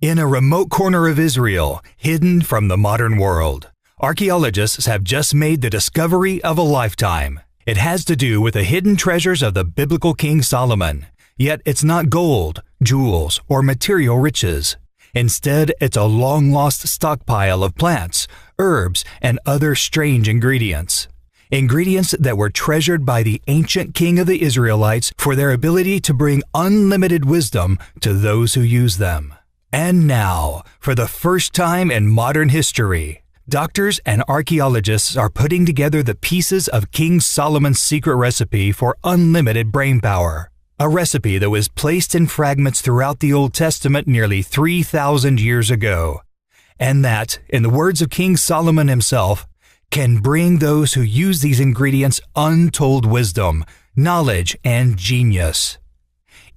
In a remote corner of Israel, hidden from the modern world, archaeologists have just made the discovery of a lifetime. It has to do with the hidden treasures of the biblical King Solomon. Yet it's not gold, jewels, or material riches. Instead, it's a long-lost stockpile of plants, herbs, and other strange ingredients. Ingredients that were treasured by the ancient king of the Israelites for their ability to bring unlimited wisdom to those who use them. And now, for the first time in modern history, doctors and archaeologists are putting together the pieces of King Solomon's secret recipe for unlimited brain power. A recipe that was placed in fragments throughout the Old Testament nearly 3,000 years ago. And that, in the words of King Solomon himself, can bring those who use these ingredients untold wisdom, knowledge, and genius.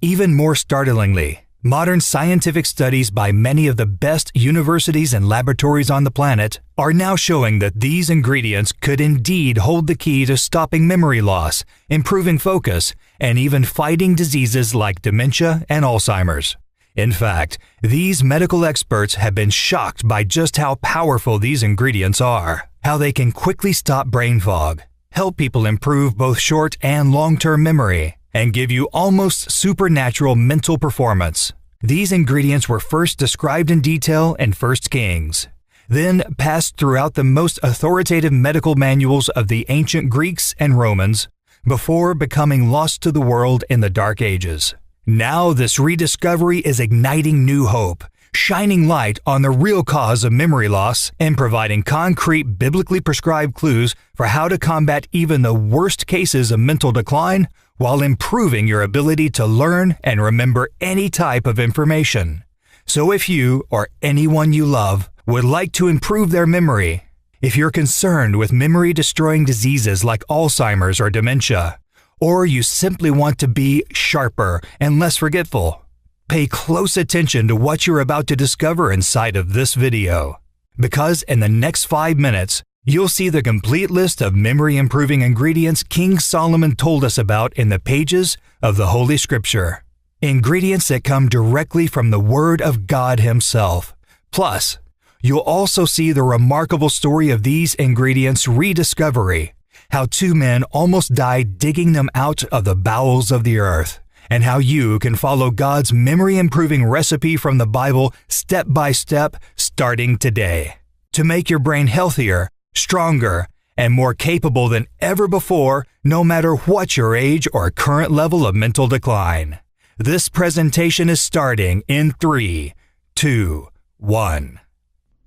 Even more startlingly, modern scientific studies by many of the best universities and laboratories on the planet are now showing that these ingredients could indeed hold the key to stopping memory loss, improving focus, and even fighting diseases like dementia and Alzheimer's. In fact, these medical experts have been shocked by just how powerful these ingredients are, how they can quickly stop brain fog, help people improve both short and long-term memory, and give you almost supernatural mental performance. These ingredients were first described in detail in 1 Kings, then passed throughout the most authoritative medical manuals of the ancient Greeks and Romans, before becoming lost to the world in the Dark Ages. Now this rediscovery is igniting new hope, shining light on the real cause of memory loss and providing concrete biblically prescribed clues for how to combat even the worst cases of mental decline while improving your ability to learn and remember any type of information. So if you, or anyone you love, would like to improve their memory, if you're concerned with memory-destroying diseases like Alzheimer's or dementia, or you simply want to be sharper and less forgetful, pay close attention to what you're about to discover inside of this video. Because in the next 5 minutes, you'll see the complete list of memory-improving ingredients King Solomon told us about in the pages of the Holy Scripture. Ingredients that come directly from the Word of God Himself. Plus, you'll also see the remarkable story of these ingredients' rediscovery, how 2 men almost died digging them out of the bowels of the earth, and how you can follow God's memory-improving recipe from the Bible step by step starting today to make your brain healthier, stronger, and more capable than ever before, no matter what your age or current level of mental decline. This presentation is starting in 3, 2, 1.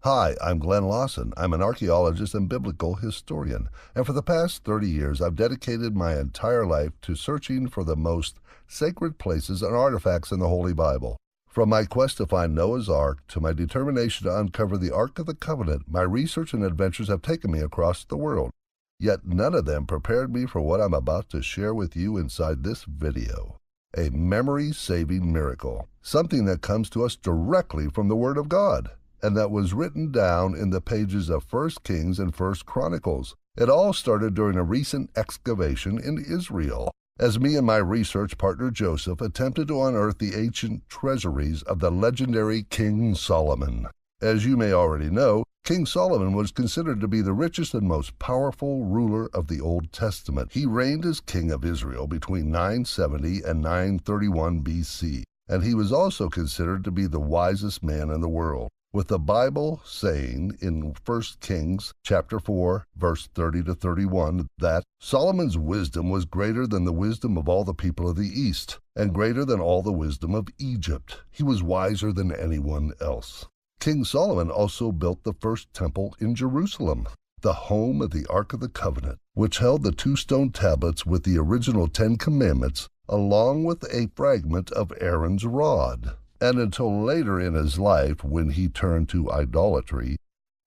Hi, I'm Glenn Lawson. I'm an archaeologist and biblical historian, and for the past 30 years I've dedicated my entire life to searching for the most sacred places and artifacts in the Holy Bible. From my quest to find Noah's Ark to my determination to uncover the Ark of the Covenant, my research and adventures have taken me across the world. Yet none of them prepared me for what I'm about to share with you inside this video. A memory-saving miracle, something that comes to us directly from the Word of God, and that was written down in the pages of 1 Kings and 1 Chronicles. It all started during a recent excavation in Israel, as me and my research partner Joseph attempted to unearth the ancient treasuries of the legendary King Solomon. As you may already know, King Solomon was considered to be the richest and most powerful ruler of the Old Testament. He reigned as king of Israel between 970 and 931 BC, and he was also considered to be the wisest man in the world, with the Bible saying in 1 Kings chapter 4, verse 30 to 31, that Solomon's wisdom was greater than the wisdom of all the people of the East, and greater than all the wisdom of Egypt. He was wiser than anyone else. King Solomon also built the first temple in Jerusalem, the home of the Ark of the Covenant, which held the 2 stone tablets with the original 10 Commandments, along with a fragment of Aaron's rod. And until later in his life, when he turned to idolatry,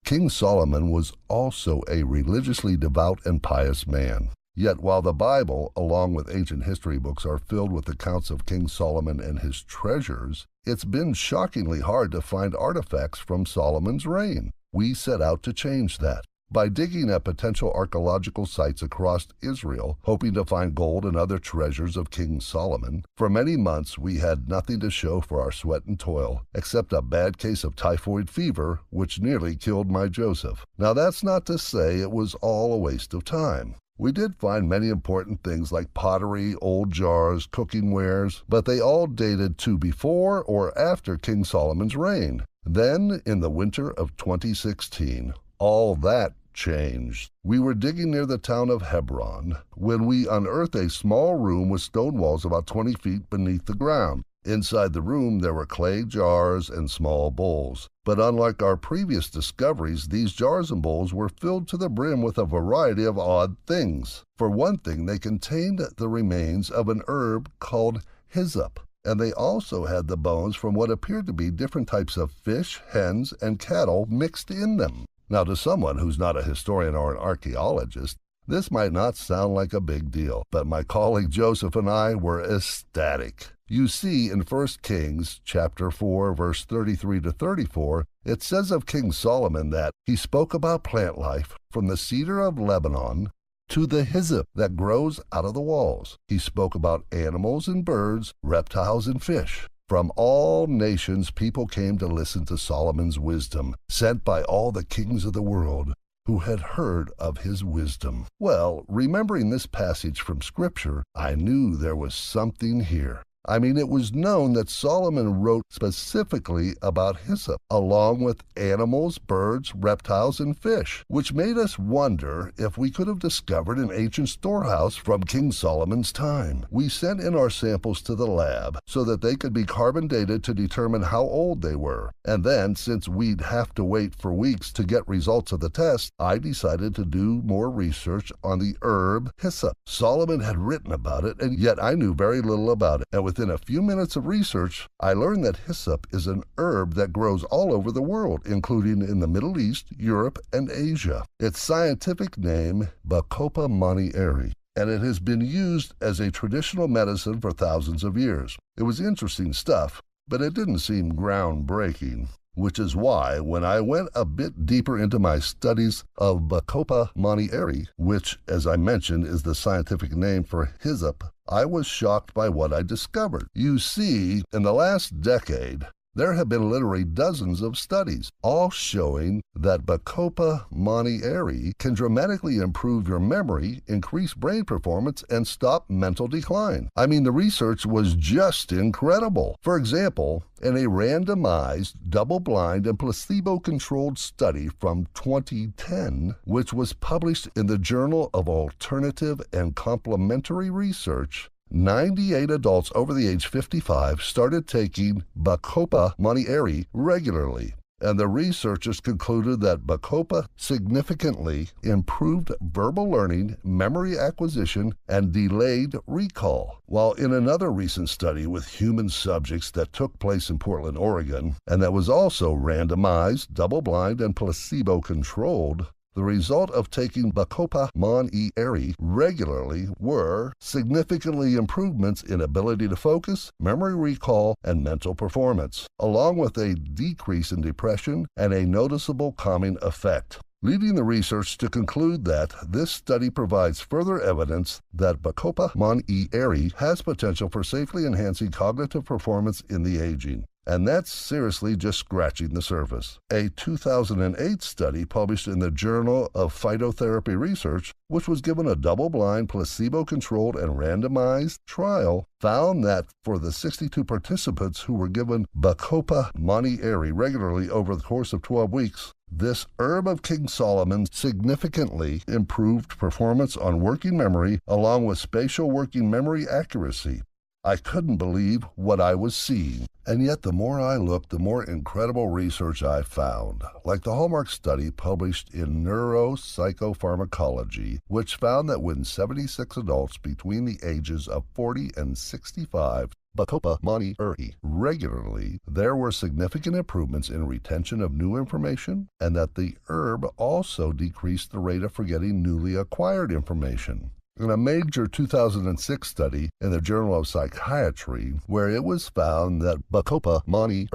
King Solomon was also a religiously devout and pious man. Yet while the Bible, along with ancient history books, are filled with accounts of King Solomon and his treasures, it's been shockingly hard to find artifacts from Solomon's reign. We set out to change that. by digging at potential archaeological sites across Israel, hoping to find gold and other treasures of King Solomon. For many months, we had nothing to show for our sweat and toil, except a bad case of typhoid fever, which nearly killed my Joseph. Now, that's not to say it was all a waste of time. We did find many important things like pottery, old jars, cooking wares, but they all dated to before or after King Solomon's reign. Then, in the winter of 2016, all that changed. We were digging near the town of Hebron when we unearthed a small room with stone walls about 20 feet beneath the ground. Inside the room there were clay jars and small bowls. But unlike our previous discoveries, these jars and bowls were filled to the brim with a variety of odd things. For one thing, they contained the remains of an herb called hyssop, and they also had the bones from what appeared to be different types of fish, hens, and cattle mixed in them. Now, to someone who's not a historian or an archaeologist, this might not sound like a big deal, but my colleague Joseph and I were ecstatic. You see, in 1 Kings chapter 4, verse 33 to 34, it says of King Solomon that he spoke about plant life from the cedar of Lebanon to the hyssop that grows out of the walls. He spoke about animals and birds, reptiles and fish. From all nations, people came to listen to Solomon's wisdom, sent by all the kings of the world who had heard of his wisdom. Well, remembering this passage from Scripture, I knew there was something here. I mean, it was known that Solomon wrote specifically about hyssop, along with animals, birds, reptiles, and fish, which made us wonder if we could have discovered an ancient storehouse from King Solomon's time. We sent in our samples to the lab so that they could be carbon dated to determine how old they were. And then, since we'd have to wait for weeks to get results of the test, I decided to do more research on the herb hyssop. Solomon had written about it, and yet I knew very little about it. And within a few minutes of research, I learned that hyssop is an herb that grows all over the world, including in the Middle East, Europe, and Asia. Its scientific name, Bacopa monnieri, and it has been used as a traditional medicine for thousands of years. It was interesting stuff, but it didn't seem groundbreaking, which is why when I went a bit deeper into my studies of Bacopa monnieri, which, as I mentioned, is the scientific name for hyssop, I was shocked by what I discovered. You see, in the last decade, there have been literally dozens of studies, all showing that Bacopa monnieri can dramatically improve your memory, increase brain performance, and stop mental decline. I mean, the research was just incredible. For example, in a randomized, double-blind, and placebo-controlled study from 2010, which was published in the Journal of Alternative and Complementary Research, 98 adults over the age 55 started taking Bacopa monnieri regularly, and the researchers concluded that Bacopa significantly improved verbal learning, memory acquisition, and delayed recall. While in another recent study with human subjects that took place in Portland, Oregon, and that was also randomized, double-blind, and placebo-controlled, the result of taking Bacopa monnieri regularly were significantly improvements in ability to focus, memory recall, and mental performance, along with a decrease in depression and a noticeable calming effect, leading the research to conclude that this study provides further evidence that Bacopa monnieri has potential for safely enhancing cognitive performance in the aging. And that's seriously just scratching the surface. A 2008 study published in the Journal of Phytotherapy Research, which was given a double-blind, placebo-controlled, and randomized trial, found that for the 62 participants who were given Bacopa monnieri regularly over the course of 12 weeks, this herb of King Solomon significantly improved performance on working memory along with spatial working memory accuracy. I couldn't believe what I was seeing. And yet the more I looked, the more incredible research I found, like the Hallmark study published in Neuropsychopharmacology, which found that when 76 adults between the ages of 40 and 65 Bacopa monnieri regularly, there were significant improvements in retention of new information, and that the herb also decreased the rate of forgetting newly acquired information. In a major 2006 study in the Journal of Psychiatry, where it was found that Bacopa monti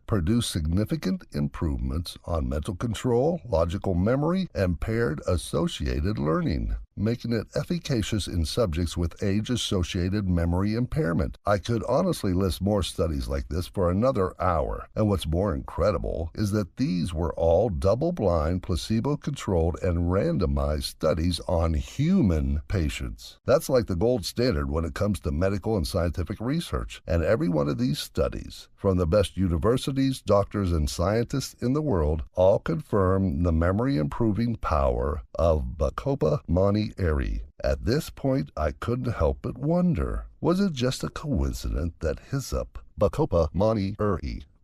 produced significant improvements on mental control, logical memory, and paired-associated learning, making it efficacious in subjects with age-associated memory impairment. I could honestly list more studies like this for another hour, and what's more incredible is that these were all double-blind, placebo-controlled, and randomized studies on human patients. That's like the gold standard when it comes to medical and scientific research, and every one of these studies, from the best universities, doctors, and scientists in the world, all confirm the memory-improving power of Bacopa monti. At this point, I couldn't help but wonder, was it just a coincidence that hyssop, Bacopa monti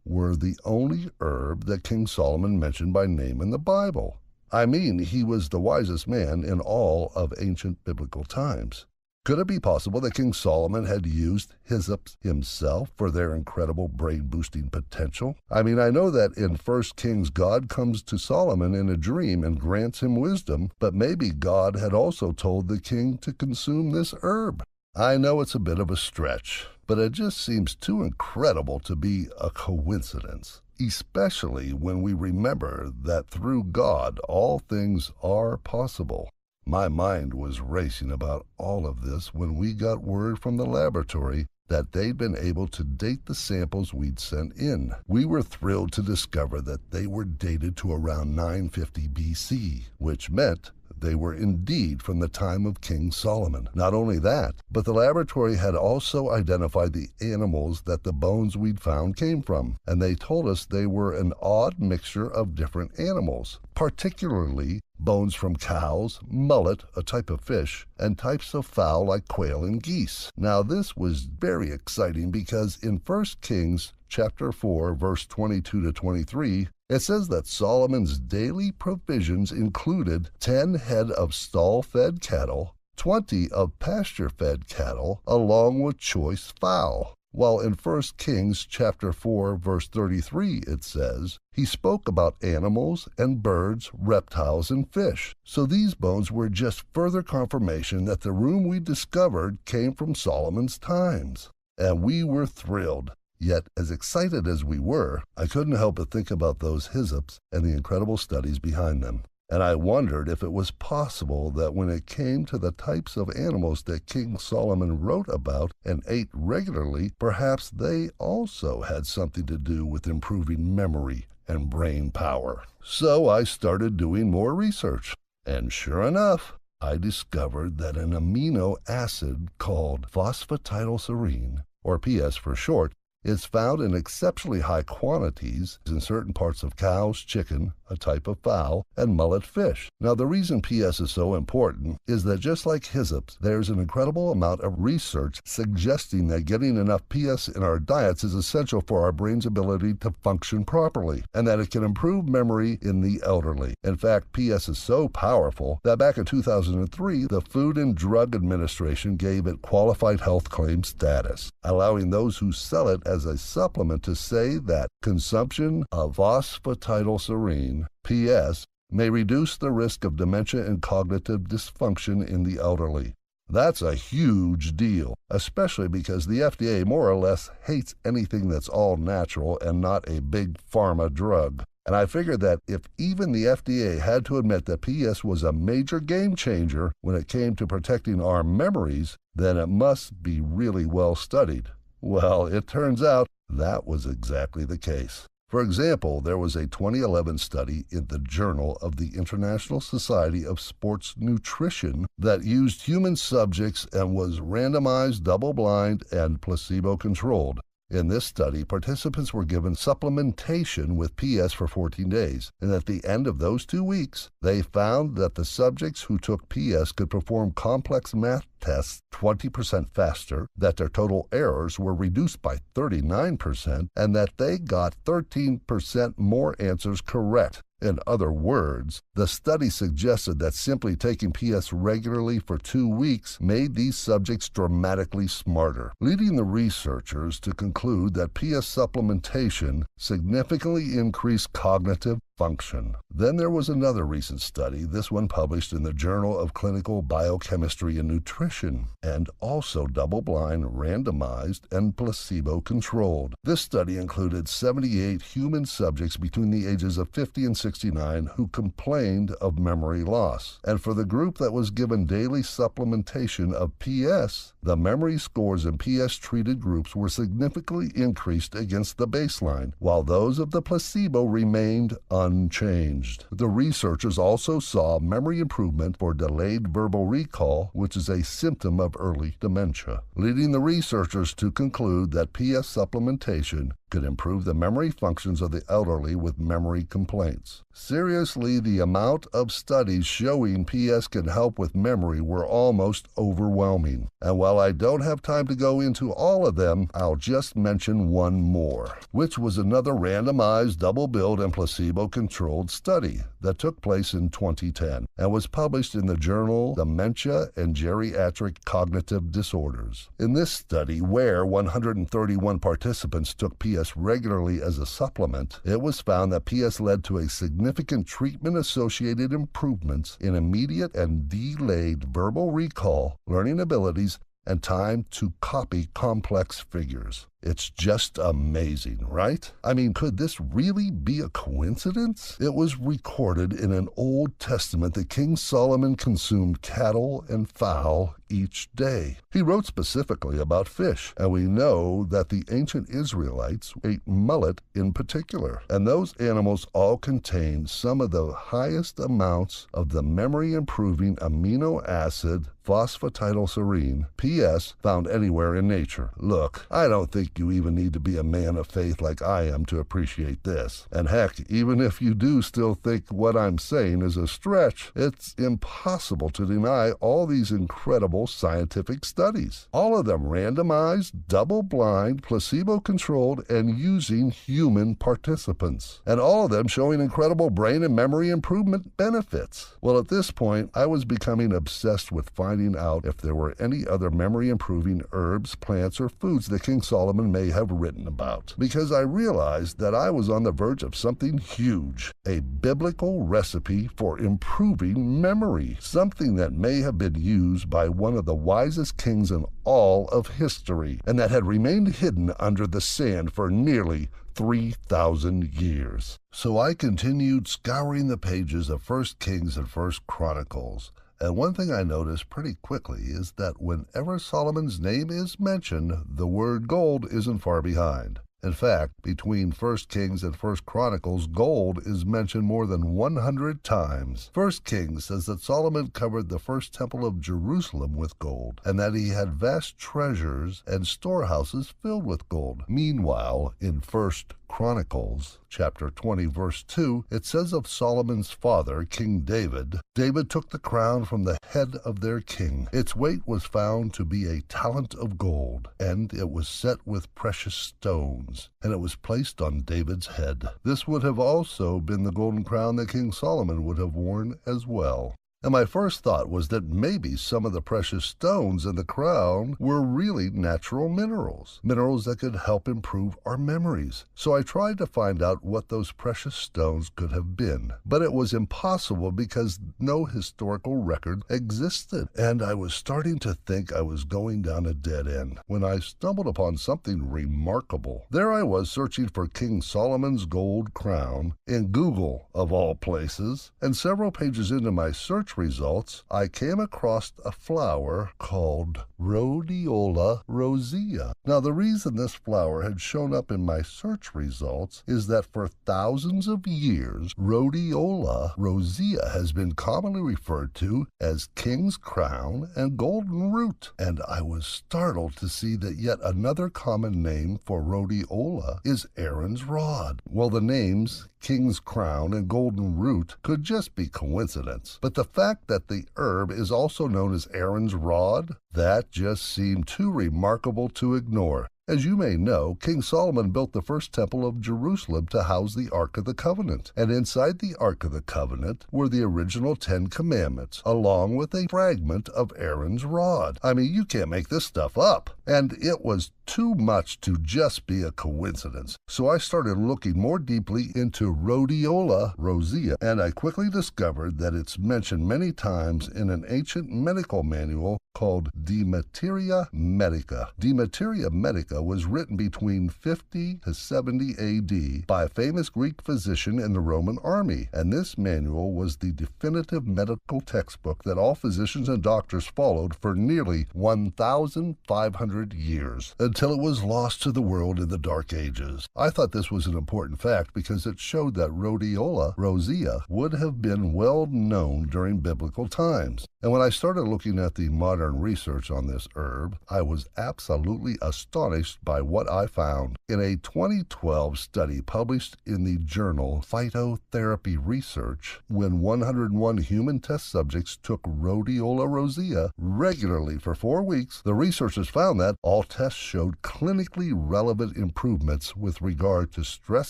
were the only herb that King Solomon mentioned by name in the Bible? I mean, he was the wisest man in all of ancient biblical times. Could it be possible that King Solomon had used hyssops himself for their incredible brain-boosting potential? I mean, I know that in 1 Kings, God comes to Solomon in a dream and grants him wisdom, but maybe God had also told the king to consume this herb. I know it's a bit of a stretch, but it just seems too incredible to be a coincidence, especially when we remember that through God all things are possible. My mind was racing about all of this when we got word from the laboratory that they'd been able to date the samples we'd sent in. We were thrilled to discover that they were dated to around 950 BC, which meant they were indeed from the time of King Solomon. Not only that, but the laboratory had also identified the animals that the bones we'd found came from, and they told us they were an odd mixture of different animals, particularly bones from cows, mullet, a type of fish, and types of fowl like quail and geese. Now this was very exciting because in 1 Kings chapter 4, verse 22 to 23, it says that Solomon's daily provisions included 10 head of stall-fed cattle, 20 of pasture-fed cattle, along with choice fowl. While in 1 Kings chapter 4, verse 33, it says, he spoke about animals and birds, reptiles, and fish. So these bones were just further confirmation that the room we discovered came from Solomon's times. And we were thrilled. Yet, as excited as we were, I couldn't help but think about those hyssops and the incredible studies behind them. And I wondered if it was possible that when it came to the types of animals that King Solomon wrote about and ate regularly, perhaps they also had something to do with improving memory and brain power. So I started doing more research. And sure enough, I discovered that an amino acid called phosphatidylserine, or PS for short, is found in exceptionally high quantities in certain parts of cows, chicken, a type of fowl, and mullet fish. Now, the reason PS is so important is that just like hyssops, there's an incredible amount of research suggesting that getting enough PS in our diets is essential for our brain's ability to function properly, and that it can improve memory in the elderly. In fact, PS is so powerful that back in 2003, the Food and Drug Administration gave it qualified health claim status, allowing those who sell it as a supplement to say that consumption of phosphatidylserine, PS, may reduce the risk of dementia and cognitive dysfunction in the elderly. That's a huge deal, especially because the FDA more or less hates anything that's all natural and not a big pharma drug. And I figured that if even the FDA had to admit that PS was a major game changer when it came to protecting our memories, then it must be really well studied. Well, it turns out that was exactly the case. For example, there was a 2011 study in the Journal of the International Society of Sports Nutrition that used human subjects and was randomized, double-blind, and placebo-controlled. In this study, participants were given supplementation with PS for 14 days, and at the end of those 2 weeks, they found that the subjects who took PS could perform complex math tests 20% faster, that their total errors were reduced by 39%, and that they got 13% more answers correct. In other words, the study suggested that simply taking PS regularly for 2 weeks made these subjects dramatically smarter, leading the researchers to conclude that PS supplementation significantly increased cognitive function. Then there was another recent study, this one published in the Journal of Clinical Biochemistry and Nutrition, and also double-blind, randomized, and placebo-controlled. This study included 78 human subjects between the ages of 50 and 69 who complained of memory loss. And for the group that was given daily supplementation of PS, the memory scores in PS-treated groups were significantly increased against the baseline, while those of the placebo remained unchanged. The researchers also saw memory improvement for delayed verbal recall, which is a symptom of early dementia, leading the researchers to conclude that PS supplementation could improve the memory functions of the elderly with memory complaints. Seriously, the amount of studies showing PS can help with memory were almost overwhelming. And while I don't have time to go into all of them, I'll just mention one more, which was another randomized, double-billed, and placebo-controlled study that took place in 2010 and was published in the journal Dementia and Geriatric Cognitive Disorders. In this study, where 131 participants took PS regularly as a supplement, it was found that PS led to a significant treatment-associated improvements in immediate and delayed verbal recall, learning abilities, and time to copy complex figures. It's just amazing, right? I mean, could this really be a coincidence? It was recorded in an Old Testament that King Solomon consumed cattle and fowl each day. He wrote specifically about fish, and we know that the ancient Israelites ate mullet in particular, and those animals all contained some of the highest amounts of the memory-improving amino acid phosphatidylserine, PS, found anywhere in nature. Look, I don't think you even need to be a man of faith like I am to appreciate this. And heck, even if you do still think what I'm saying is a stretch, it's impossible to deny all these incredible scientific studies. All of them randomized, double-blind, placebo-controlled, and using human participants. And all of them showing incredible brain and memory improvement benefits. Well, at this point, I was becoming obsessed with finding out if there were any other memory-improving herbs, plants, or foods that King Solomon may have written about, because I realized that I was on the verge of something huge, a biblical recipe for improving memory, something that may have been used by one of the wisest kings in all of history, and that had remained hidden under the sand for nearly 3,000 years. So I continued scouring the pages of 1 Kings and 1 Chronicles, and one thing I noticed pretty quickly is that whenever Solomon's name is mentioned, the word gold isn't far behind. In fact, between 1 Kings and 1 Chronicles, gold is mentioned more than 100 times. 1 Kings says that Solomon covered the first temple of Jerusalem with gold, and that he had vast treasures and storehouses filled with gold. Meanwhile, in 1 Chronicles, chapter 20, verse 2, it says of Solomon's father, King David, David took the crown from the head of their king. Its weight was found to be a talent of gold, and it was set with precious stones, and it was placed on David's head. This would have also been the golden crown that King Solomon would have worn as well. And my first thought was that maybe some of the precious stones in the crown were really natural minerals, minerals that could help improve our memories. So I tried to find out what those precious stones could have been, but it was impossible because no historical record existed, and I was starting to think I was going down a dead end when I stumbled upon something remarkable. There I was searching for King Solomon's gold crown in Google, of all places, and several pages into my search results, I came across a flower called Rhodiola rosea. Now, the reason this flower had shown up in my search results is that for thousands of years, Rhodiola rosea has been commonly referred to as King's Crown and Golden Root, and I was startled to see that yet another common name for Rhodiola is Aaron's Rod. Well, the names King's Crown and Golden Root could just be coincidence, but the fact that the herb is also known as Aaron's Rod, that just seemed too remarkable to ignore. As you may know, King Solomon built the first temple of Jerusalem to house the Ark of the Covenant, and inside the Ark of the Covenant were the original 10 Commandments, along with a fragment of Aaron's rod. I mean, you can't make this stuff up. And it was too much to just be a coincidence. So I started looking more deeply into rhodiola rosea, and I quickly discovered that it's mentioned many times in an ancient medical manual called De Materia Medica. De Materia Medica was written between 50 to 70 AD by a famous Greek physician in the Roman army, and this manual was the definitive medical textbook that all physicians and doctors followed for nearly 1,500 years, until it was lost to the world in the Dark Ages. I thought this was an important fact because it showed that rhodiola rosea would have been well known during biblical times. And when I started looking at the modern research on this herb, I was absolutely astonished by what I found. In a 2012 study published in the journal Phytotherapy Research, when 101 human test subjects took rhodiola rosea regularly for 4 weeks, the researchers found that all tests showed clinically relevant improvements with regard to stress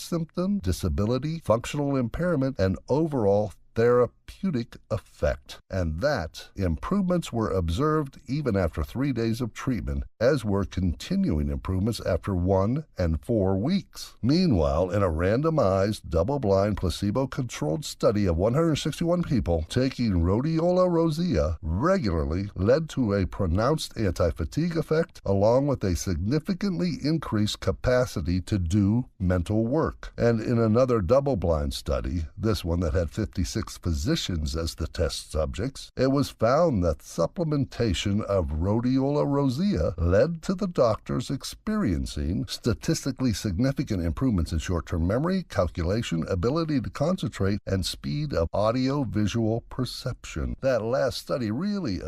symptom, disability, functional impairment, and overall therapeutic effect, and that improvements were observed even after 3 days of treatment, as were continuing improvements after 1 and 4 weeks. Meanwhile, in a randomized, double-blind, placebo-controlled study of 161 people, taking rhodiola rosea regularly led to a pronounced anti-fatigue effect, along with a significantly increased capacity to do mental work. And in another double-blind study, this one that had 56 physicians as the test subjects, it was found that supplementation of rhodiola rosea led to the doctors experiencing statistically significant improvements in short-term memory, calculation, ability to concentrate, and speed of audio-visual perception. That last study really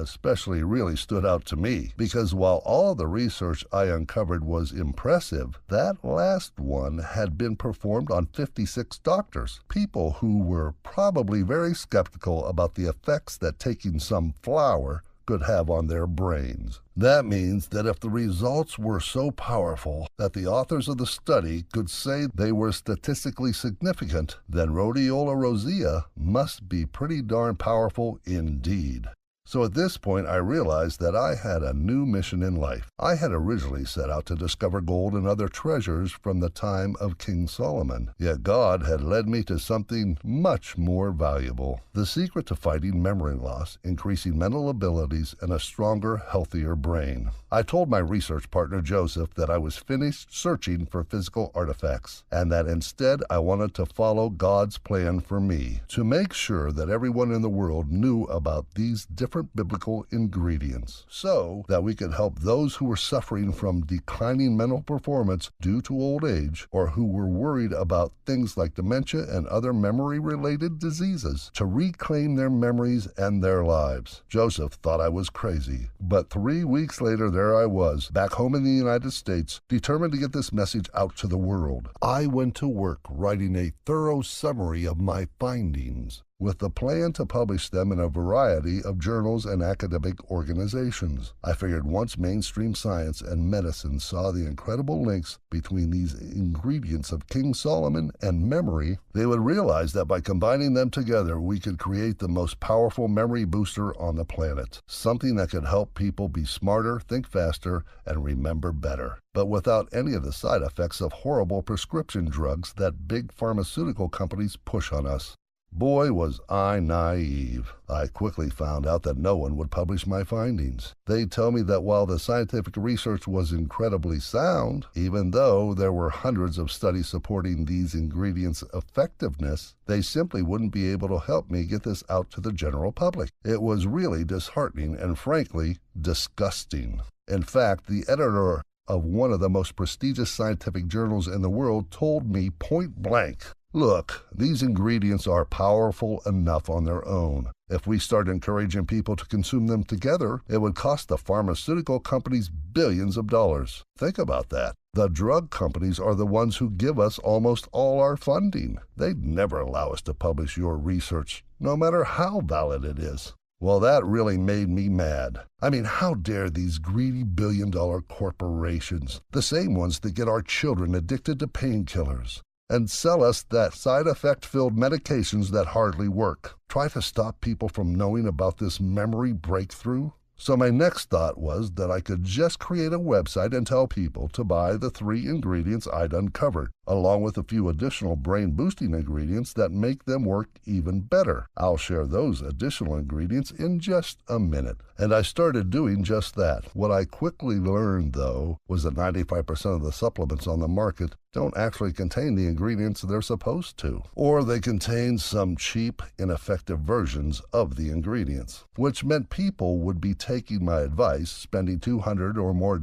stood out to me, because while all the research I uncovered was impressive, that last one had been performed on 56 doctors, people who were probably very skeptical about the effects that taking some flour could have on their brains. That means that if the results were so powerful that the authors of the study could say they were statistically significant, then rhodiola rosea must be pretty darn powerful indeed. So at this point, I realized that I had a new mission in life. I had originally set out to discover gold and other treasures from the time of King Solomon. Yet God had led me to something much more valuable: the secret to fighting memory loss, increasing mental abilities, and a stronger, healthier brain. I told my research partner Joseph that I was finished searching for physical artifacts, and that instead I wanted to follow God's plan for me, to make sure that everyone in the world knew about these different biblical ingredients, so that we could help those who were suffering from declining mental performance due to old age, or who were worried about things like dementia and other memory-related diseases, to reclaim their memories and their lives. Joseph thought I was crazy, but 3 weeks later there I was, back home in the United States, determined to get this message out to the world. I went to work writing a thorough summary of my findings, with the plan to publish them in a variety of journals and academic organizations. I figured once mainstream science and medicine saw the incredible links between these ingredients of King Solomon and memory, they would realize that by combining them together, we could create the most powerful memory booster on the planet, something that could help people be smarter, think faster, and remember better, but without any of the side effects of horrible prescription drugs that big pharmaceutical companies push on us. Boy, was I naive. I quickly found out that no one would publish my findings. They'd tell me that while the scientific research was incredibly sound, even though there were hundreds of studies supporting these ingredients' effectiveness, they simply wouldn't be able to help me get this out to the general public. It was really disheartening and, frankly, disgusting. In fact, the editor of one of the most prestigious scientific journals in the world told me point blank, "Look, these ingredients are powerful enough on their own. If we start encouraging people to consume them together, it would cost the pharmaceutical companies billions of dollars." Think about that. The drug companies are the ones who give us almost all our funding. They'd never allow us to publish your research, no matter how valid it is. Well, that really made me mad. I mean, how dare these greedy billion-dollar corporations, the same ones that get our children addicted to painkillers, and sell us that side effect-filled medications that hardly work, try to stop people from knowing about this memory breakthrough? So my next thought was that I could just create a website and tell people to buy the 3 ingredients I'd uncovered, along with a few additional brain-boosting ingredients that make them work even better. I'll share those additional ingredients in just a minute. And I started doing just that. What I quickly learned, though, was that 95% of the supplements on the market don't actually contain the ingredients they're supposed to, or they contain some cheap, ineffective versions of the ingredients, which meant people would be taking my advice, spending $200 or more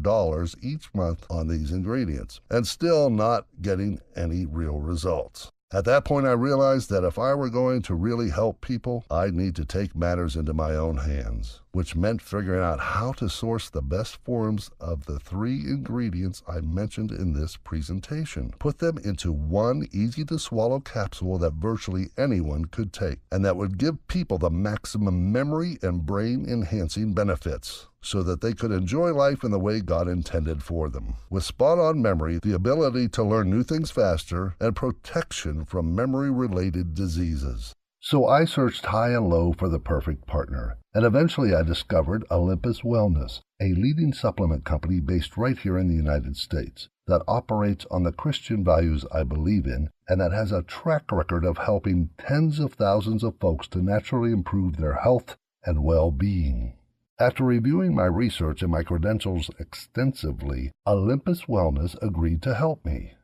each month on these ingredients, and still not getting any real results. At that point, I realized that if I were going to really help people, I'd need to take matters into my own hands, which meant figuring out how to source the best forms of the 3 ingredients I mentioned in this presentation, put them into one easy-to-swallow capsule that virtually anyone could take, and that would give people the maximum memory and brain-enhancing benefits, so that they could enjoy life in the way God intended for them, with spot-on memory, the ability to learn new things faster, and protection from memory-related diseases. So I searched high and low for the perfect partner, and eventually I discovered Olympus Wellness, a leading supplement company based right here in the United States that operates on the Christian values I believe in, and that has a track record of helping tens of thousands of folks to naturally improve their health and well-being. After reviewing my research and my credentials extensively, Olympus Wellness agreed to help me.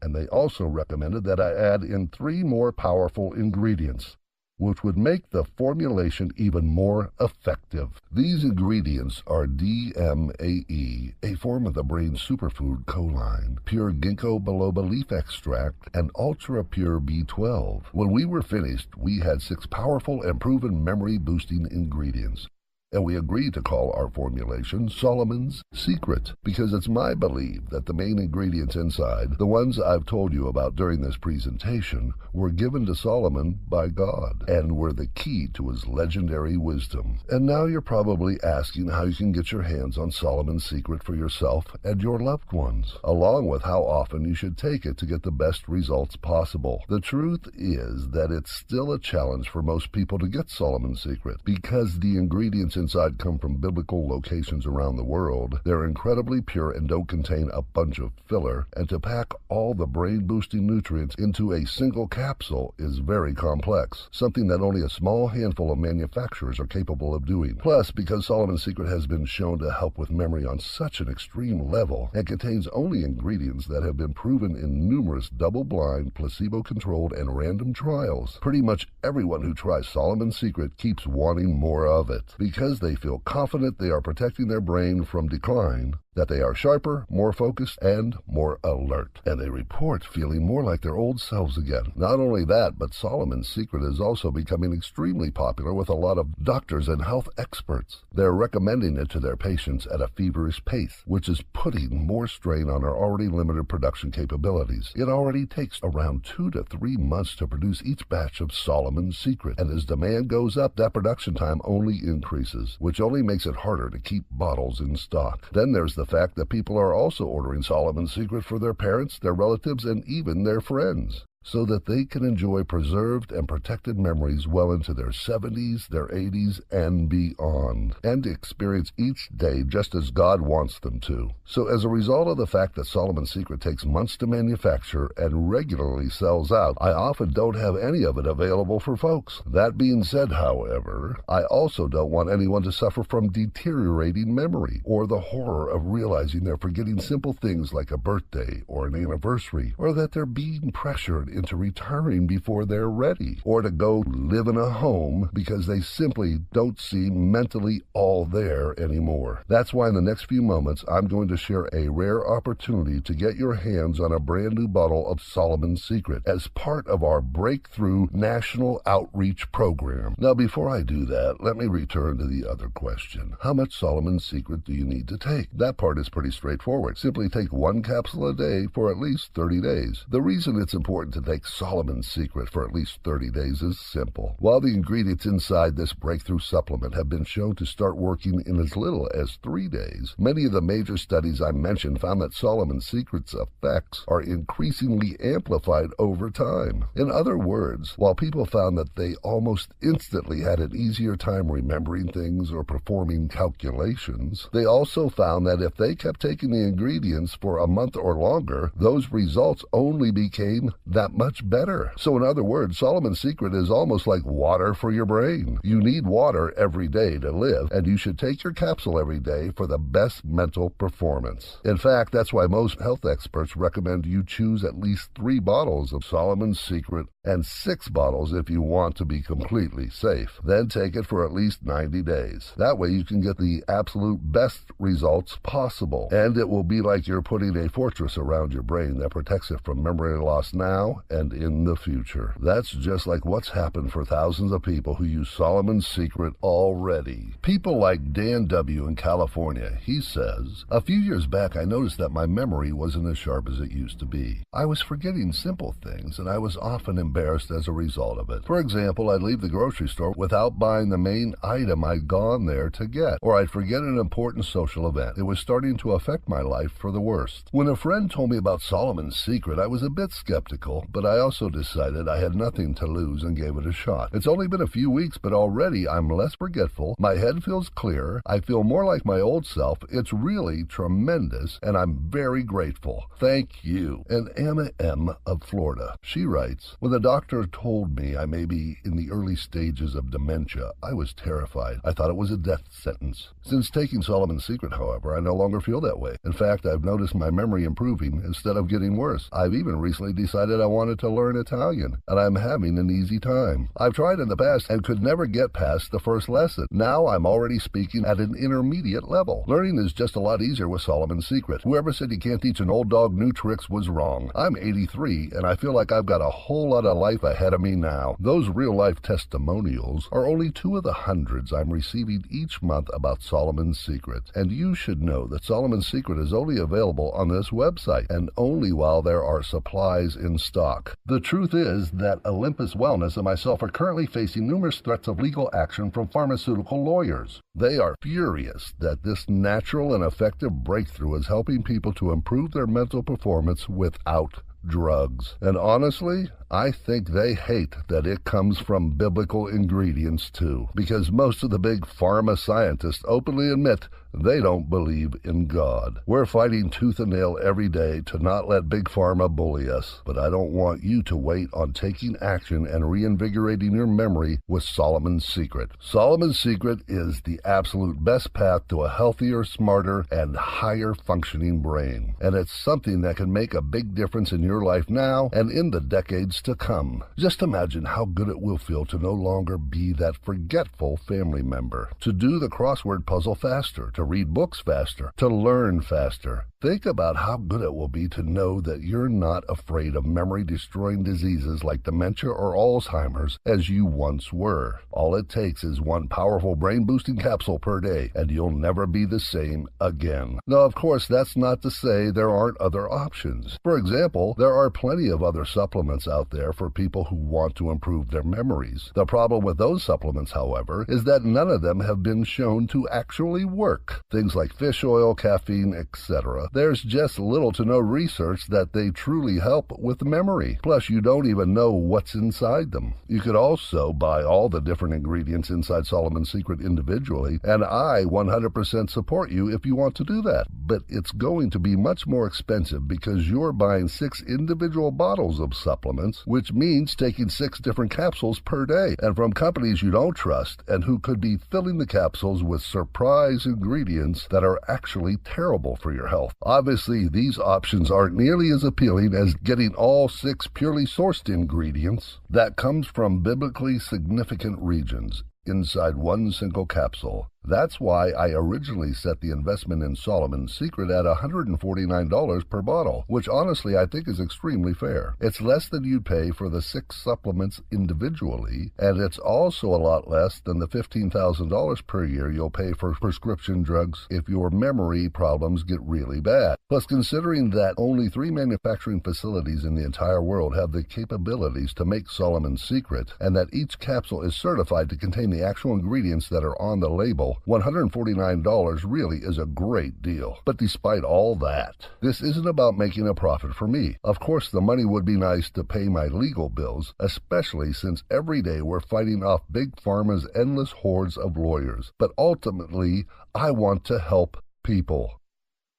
And they also recommended that I add in 3 more powerful ingredients, which would make the formulation even more effective. These ingredients are DMAE, a form of the brain superfood choline, pure ginkgo biloba leaf extract, and ultra-pure B12. When we were finished, we had 6 powerful and proven memory-boosting ingredients. And we agreed to call our formulation Solomon's Secret, because it's my belief that the main ingredients inside, the ones I've told you about during this presentation, were given to Solomon by God, and were the key to his legendary wisdom. And now you're probably asking how you can get your hands on Solomon's Secret for yourself and your loved ones, along with how often you should take it to get the best results possible. The truth is that it's still a challenge for most people to get Solomon's Secret, because the ingredients inside come from biblical locations around the world. They're incredibly pure and don't contain a bunch of filler, and to pack all the brain-boosting nutrients into a single capsule is very complex, something that only a small handful of manufacturers are capable of doing. Plus, because Solomon's Secret has been shown to help with memory on such an extreme level, and contains only ingredients that have been proven in numerous double-blind, placebo-controlled, and random trials, pretty much everyone who tries Solomon's Secret keeps wanting more of it, because they feel confident they are protecting their brain from decline, that they are sharper, more focused, and more alert. And they report feeling more like their old selves again. Not only that, but Solomon's Secret is also becoming extremely popular with a lot of doctors and health experts. They're recommending it to their patients at a feverish pace, which is putting more strain on our already limited production capabilities. It already takes around 2 to 3 months to produce each batch of Solomon's Secret, and as demand goes up, that production time only increases, which only makes it harder to keep bottles in stock. Then there's the fact that people are also ordering Solomon's Secret for their parents, their relatives, and even their friends, so that they can enjoy preserved and protected memories well into their 70s, their 80s, and beyond, and experience each day just as God wants them to. So as a result of the fact that Solomon's Secret takes months to manufacture and regularly sells out, I often don't have any of it available for folks. That being said, however, I also don't want anyone to suffer from deteriorating memory, or the horror of realizing they're forgetting simple things like a birthday or an anniversary, or that they're being pressured into retiring before they're ready, or to go live in a home because they simply don't seem mentally all there anymore. That's why in the next few moments I'm going to share a rare opportunity to get your hands on a brand new bottle of Solomon's Secret as part of our Breakthrough National Outreach Program. Now before I do that, let me return to the other question. How much Solomon's Secret do you need to take? That part is pretty straightforward. Simply take 1 capsule a day for at least 30 days. The reason it's important to take Solomon's Secret for at least 30 days is simple. While the ingredients inside this breakthrough supplement have been shown to start working in as little as 3 days, many of the major studies I mentioned found that Solomon's Secret's effects are increasingly amplified over time. In other words, while people found that they almost instantly had an easier time remembering things or performing calculations, they also found that if they kept taking the ingredients for a month or longer, those results only became that much better. So in other words, Solomon's Secret is almost like water for your brain. You need water every day to live, and you should take your capsule every day for the best mental performance. In fact, that's why most health experts recommend you choose at least 3 bottles of Solomon's Secret and 6 bottles if you want to be completely safe. Then take it for at least 90 days. That way you can get the absolute best results possible, and it will be like you're putting a fortress around your brain that protects it from memory loss now and in the future. That's just like what's happened for thousands of people who use Solomon's Secret already. People like Dan W. in California, he says, "A few years back I noticed that my memory wasn't as sharp as it used to be. I was forgetting simple things, and I was often embarrassed as a result of it. For example, I'd leave the grocery store without buying the main item I'd gone there to get, or I'd forget an important social event. It was starting to affect my life for the worst. When a friend told me about Solomon's Secret, I was a bit skeptical, but I also decided I had nothing to lose and gave it a shot. It's only been a few weeks, but already I'm less forgetful, my head feels clearer, I feel more like my old self. It's really tremendous, and I'm very grateful. Thank you." And Emma M. of Florida, she writes, "When the doctor told me I may be in the early stages of dementia, I was terrified. I thought it was a death sentence. Since taking Solomon's Secret, however, I no longer feel that way. In fact, I've noticed my memory improving instead of getting worse. I've even recently decided I wanted to learn Italian, and I'm having an easy time. I've tried in the past and could never get past the first lesson. Now I'm already speaking at an intermediate level. Learning is just a lot easier with Solomon's Secret. Whoever said you can't teach an old dog new tricks was wrong. I'm 83, and I feel like I've got a whole lot of life ahead of me now." Those real-life testimonials are only 2 of the hundreds I'm receiving each month about Solomon's Secret. And you should know that Solomon's Secret is only available on this website, and only while there are supplies in stock. The truth is that Olympus Wellness and myself are currently facing numerous threats of legal action from pharmaceutical lawyers. They are furious that this natural and effective breakthrough is helping people to improve their mental performance without drugs. And honestly, I think they hate that it comes from biblical ingredients too, because most of the big pharma scientists openly admit they don't believe in God. We're fighting tooth and nail every day to not let big pharma bully us, but I don't want you to wait on taking action and reinvigorating your memory with Solomon's Secret. Solomon's Secret is the absolute best path to a healthier, smarter, and higher functioning brain, and it's something that can make a big difference in your life now and in the decades to come. Just imagine how good it will feel to no longer be that forgetful family member, to do the crossword puzzle faster, to read books faster, to learn faster. Think about how good it will be to know that you're not afraid of memory-destroying diseases like dementia or Alzheimer's as you once were. All it takes is 1 powerful brain-boosting capsule per day, and you'll never be the same again. Now, of course, that's not to say there aren't other options. For example, there are plenty of other supplements out there for people who want to improve their memories. The problem with those supplements, however, is that none of them have been shown to actually work. Things like fish oil, caffeine, etc. There's just little to no research that they truly help with memory. Plus, you don't even know what's inside them. You could also buy all the different ingredients inside Solomon's Secret individually, and I 100% support you if you want to do that. But it's going to be much more expensive because you're buying 6 individual bottles of supplements, which means taking 6 different capsules per day, and from companies you don't trust and who could be filling the capsules with surprise ingredients that are actually terrible for your health. Obviously, these options aren't nearly as appealing as getting all 6 purely sourced ingredients that comes from biblically significant regions. inside one single capsule. That's why I originally set the investment in Solomon's Secret at $149 per bottle, which honestly I think is extremely fair. It's less than you'd pay for the 6 supplements individually, and it's also a lot less than the $15,000 per year you'll pay for prescription drugs if your memory problems get really bad. Plus, considering that only 3 manufacturing facilities in the entire world have the capabilities to make Solomon's Secret, and that each capsule is certified to contain the actual ingredients that are on the label, $149 really is a great deal. But despite all that, this isn't about making a profit for me. Of course, the money would be nice to pay my legal bills, especially since every day we're fighting off Big Pharma's endless hordes of lawyers. But ultimately, I want to help people.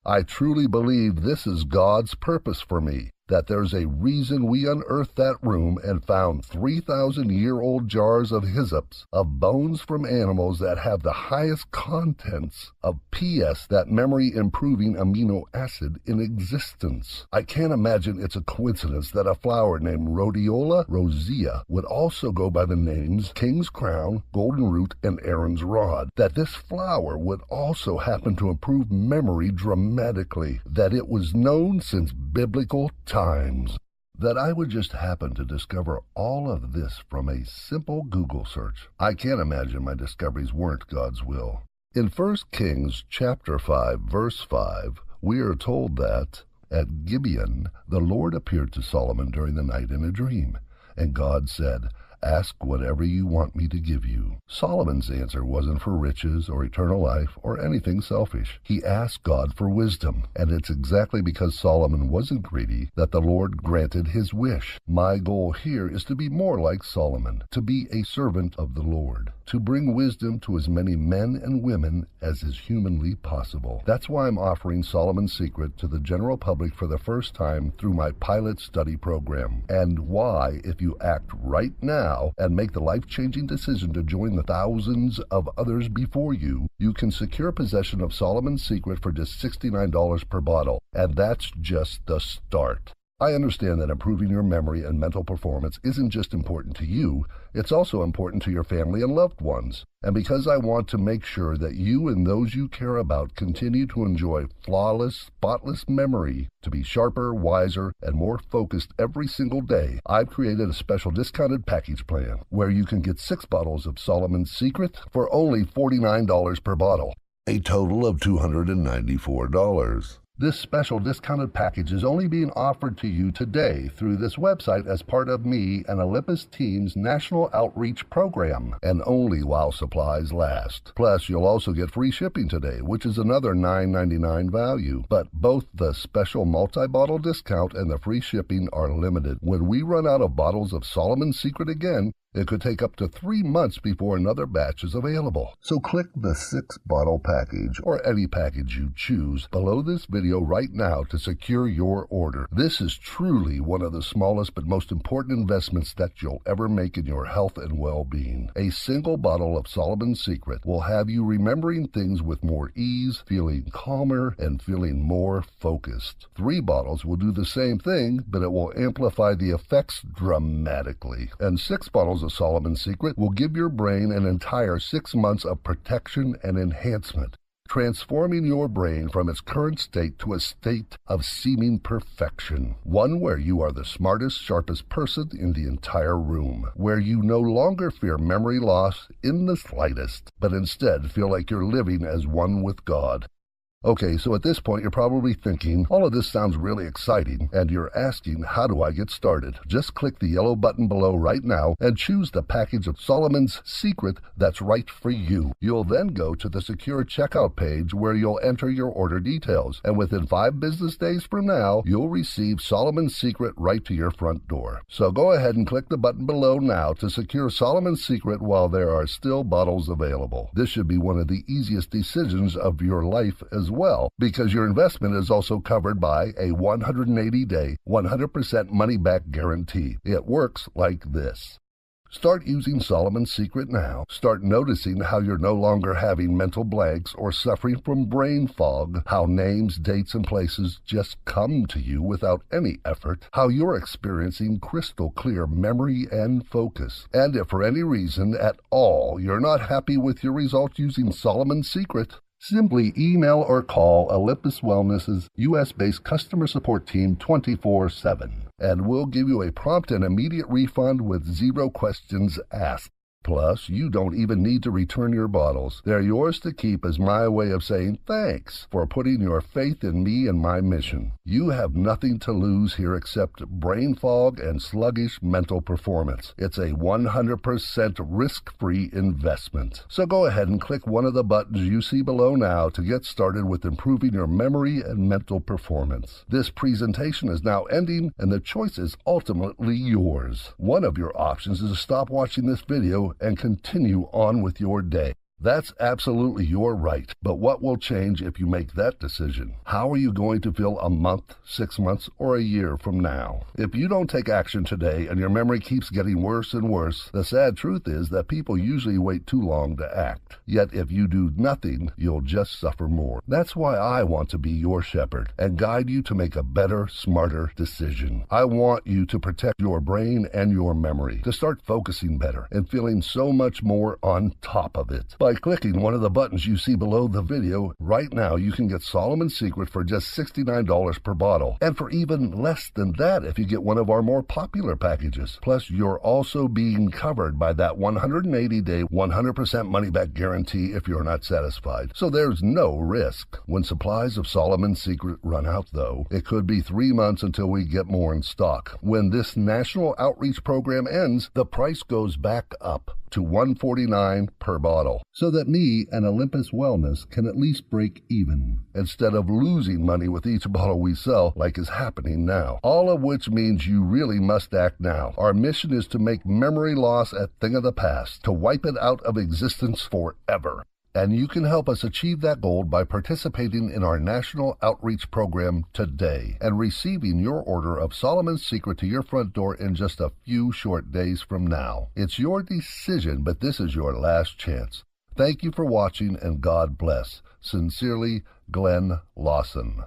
I truly believe this is God's purpose for me, that there's a reason we unearthed that room and found 3,000-year-old jars of hyssops, of bones from animals that have the highest contents of PS, that memory-improving amino acid in existence. I can't imagine it's a coincidence that a flower named Rhodiola rosea would also go by the names King's Crown, Golden Root, and Aaron's Rod, that this flower would also happen to improve memory dramatically, that it was known since biblical times, that I would just happen to discover all of this from a simple Google search. I can't imagine my discoveries weren't God's will. In 1 Kings chapter 5, verse 5, we are told that at Gibeon the Lord appeared to Solomon during the night in a dream, and God said, "Ask whatever you want me to give you." Solomon's answer wasn't for riches or eternal life or anything selfish. He asked God for wisdom, and it's exactly because Solomon wasn't greedy that the Lord granted his wish. My goal here is to be more like Solomon, to be a servant of the Lord, to bring wisdom to as many men and women as is humanly possible. That's why I'm offering Solomon's Secret to the general public for the first time through my pilot study program, and why, if you act right now and make the life-changing decision to join the thousands of others before you, you can secure possession of Solomon's Secret for just $69 per bottle, and that's just the start. I understand that improving your memory and mental performance isn't just important to you, it's also important to your family and loved ones. And because I want to make sure that you and those you care about continue to enjoy flawless, spotless memory, to be sharper, wiser, and more focused every single day, I've created a special discounted package plan where you can get 6 bottles of Solomon's Secret for only $49 per bottle, a total of $294. This special discounted package is only being offered to you today through this website as part of me and Olympus team's national outreach program, and only while supplies last. Plus, you'll also get free shipping today, which is another $9.99 value. But both the special multi-bottle discount and the free shipping are limited. When we run out of bottles of Solomon's Secret again, it could take up to 3 months before another batch is available. So click the 6-bottle package, or any package you choose, below this video right now to secure your order. This is truly one of the smallest but most important investments that you'll ever make in your health and well-being. A single bottle of Solomon's Secret will have you remembering things with more ease, feeling calmer, and feeling more focused. 3 bottles will do the same thing, but it will amplify the effects dramatically. And 6 bottles of Solomon's Secret will give your brain an entire 6 months of protection and enhancement, transforming your brain from its current state to a state of seeming perfection, one where you are the smartest, sharpest person in the entire room, where you no longer fear memory loss in the slightest, but instead feel like you're living as one with God. Okay, so at this point you're probably thinking, all of this sounds really exciting, and you're asking, how do I get started? Just click the yellow button below right now and choose the package of Solomon's Secret that's right for you. You'll then go to the secure checkout page where you'll enter your order details, and within 5 business days from now, you'll receive Solomon's Secret right to your front door. So go ahead and click the button below now to secure Solomon's Secret while there are still bottles available. This should be one of the easiest decisions of your life as well, because your investment is also covered by a 180-day, 100% money-back guarantee. It works like this. Start using Solomon's Secret now. Start noticing how you're no longer having mental blanks or suffering from brain fog, how names, dates, and places just come to you without any effort, how you're experiencing crystal clear memory and focus. And if for any reason at all you're not happy with your results using Solomon's Secret, simply email or call Olympus Wellness's U.S.-based customer support team 24/7, and we'll give you a prompt and immediate refund with 0 questions asked. Plus, you don't even need to return your bottles. They're yours to keep as my way of saying thanks for putting your faith in me and my mission. You have nothing to lose here except brain fog and sluggish mental performance. It's a 100% risk-free investment. So go ahead and click one of the buttons you see below now to get started with improving your memory and mental performance. This presentation is now ending, and the choice is ultimately yours. One of your options is to stop watching this video and continue on with your day. That's absolutely your right, but what will change if you make that decision? How are you going to feel a month, 6 months, or a year from now? If you don't take action today and your memory keeps getting worse and worse, the sad truth is that people usually wait too long to act. Yet if you do nothing, you'll just suffer more. That's why I want to be your shepherd and guide you to make a better, smarter decision. I want you to protect your brain and your memory, to start focusing better and feeling so much more on top of it. By clicking one of the buttons you see below the video, right now you can get Solomon's Secret for just $69 per bottle, and for even less than that if you get one of our more popular packages. Plus, you're also being covered by that 180-day, 100% money-back guarantee if you're not satisfied. So there's no risk. When supplies of Solomon's Secret run out, though, it could be 3 months until we get more in stock. When this national outreach program ends, the price goes back up to $149 per bottle, so that me and Olympus Wellness can at least break even, instead of losing money with each bottle we sell like is happening now. All of which means you really must act now. Our mission is to make memory loss a thing of the past, to wipe it out of existence forever. And you can help us achieve that goal by participating in our national outreach program today and receiving your order of Solomon's Secret to your front door in just a few short days from now. It's your decision, but this is your last chance. Thank you for watching, and God bless. Sincerely, Glenn Lawson.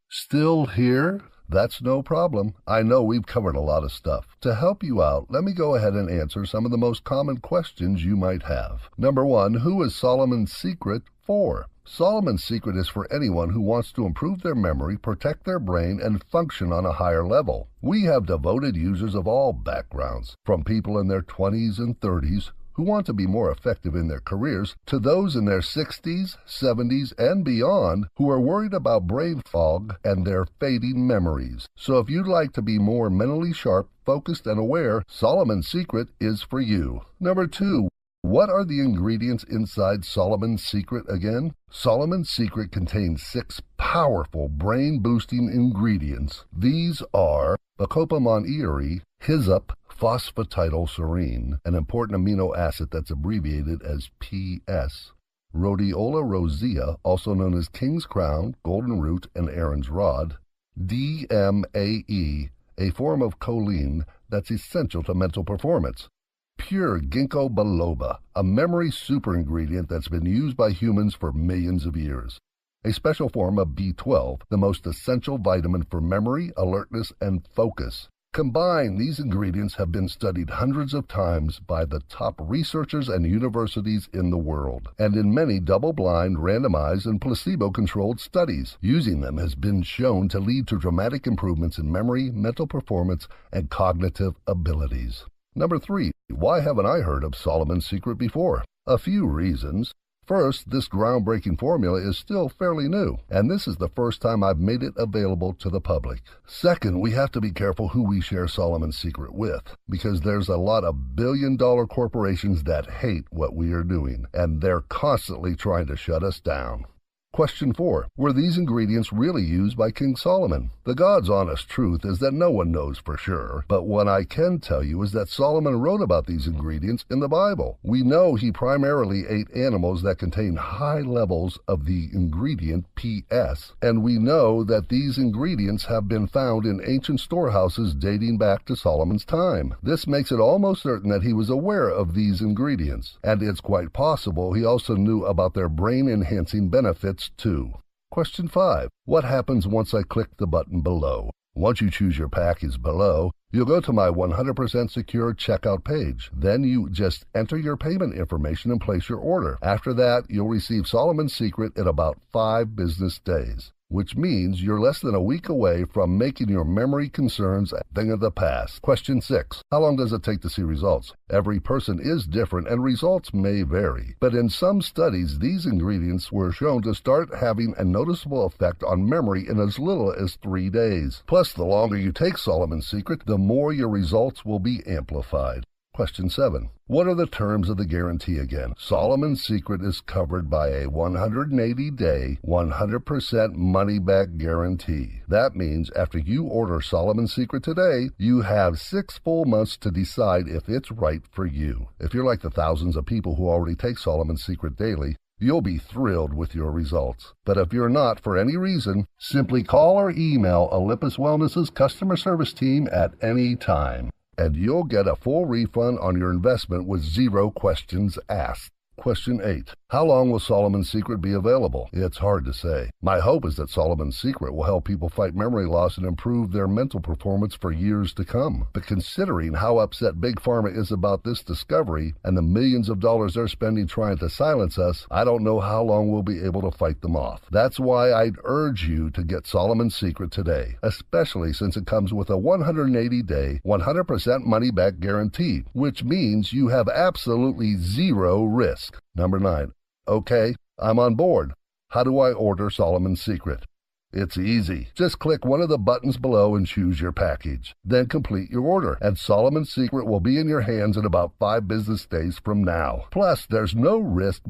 Still here? That's no problem. I know we've covered a lot of stuff. To help you out, let me go ahead and answer some of the most common questions you might have. Number 1, who is Solomon's Secret for? Solomon's Secret is for anyone who wants to improve their memory, protect their brain, and function on a higher level. We have devoted users of all backgrounds, from people in their 20s and 30s who want to be more effective in their careers, to those in their 60s, 70s, and beyond who are worried about brain fog and their fading memories. So if you'd like to be more mentally sharp, focused, and aware, Solomon's Secret is for you. Number 2, what are the ingredients inside Solomon's Secret again? Solomon's Secret contains 6 powerful brain-boosting ingredients. These are Bacopa monnieri, hyssop, phosphatidylserine, an important amino acid that's abbreviated as PS, rhodiola rosea, also known as king's crown, golden root, and Aaron's rod, DMAE, a form of choline that's essential to mental performance, pure ginkgo biloba, a memory super ingredient that's been used by humans for millions of years, a special form of B12, the most essential vitamin for memory, alertness, and focus. Combined, these ingredients have been studied hundreds of times by the top researchers and universities in the world, and in many double-blind, randomized, and placebo-controlled studies. Using them has been shown to lead to dramatic improvements in memory, mental performance, and cognitive abilities. Number 3, why haven't I heard of Solomon's Secret before? A few reasons. First, this groundbreaking formula is still fairly new, and this is the first time I've made it available to the public. Second, we have to be careful who we share Solomon's Secret with, because there's a lot of billion-dollar corporations that hate what we are doing, and they're constantly trying to shut us down. Question 4. Were these ingredients really used by King Solomon? The God's honest truth is that no one knows for sure, but what I can tell you is that Solomon wrote about these ingredients in the Bible. We know he primarily ate animals that contain high levels of the ingredient PS, and we know that these ingredients have been found in ancient storehouses dating back to Solomon's time. This makes it almost certain that he was aware of these ingredients, and it's quite possible he also knew about their brain-enhancing benefits too. Question 5. What happens once I click the button below? Once you choose your package below, you'll go to my 100% secure checkout page. Then you just enter your payment information and place your order. After that, you'll receive Solomon's Secret in about 5 business days, which means you're less than a week away from making your memory concerns a thing of the past. Question 6. How long does it take to see results? Every person is different and results may vary, but in some studies, these ingredients were shown to start having a noticeable effect on memory in as little as 3 days. Plus, the longer you take Solomon's Secret, the more your results will be amplified. Question 7. What are the terms of the guarantee again? Solomon's Secret is covered by a 180-day, 100% money-back guarantee. That means after you order Solomon's Secret today, you have 6 full months to decide if it's right for you. If you're like the thousands of people who already take Solomon's Secret daily, you'll be thrilled with your results. But if you're not for any reason, simply call or email Olympus Wellness's customer service team at any time, and you'll get a full refund on your investment with 0 questions asked. Question 8. How long will Solomon's Secret be available? It's hard to say. My hope is that Solomon's Secret will help people fight memory loss and improve their mental performance for years to come. But considering how upset Big Pharma is about this discovery and the millions of dollars they're spending trying to silence us, I don't know how long we'll be able to fight them off. That's why I'd urge you to get Solomon's Secret today, especially since it comes with a 180-day, 100% money-back guarantee, which means you have absolutely 0 risk. Number 9. Okay, I'm on board. How do I order Solomon's Secret? It's easy. Just click one of the buttons below and choose your package. Then complete your order, and Solomon's Secret will be in your hands in about 5 business days from now. Plus, there's no risk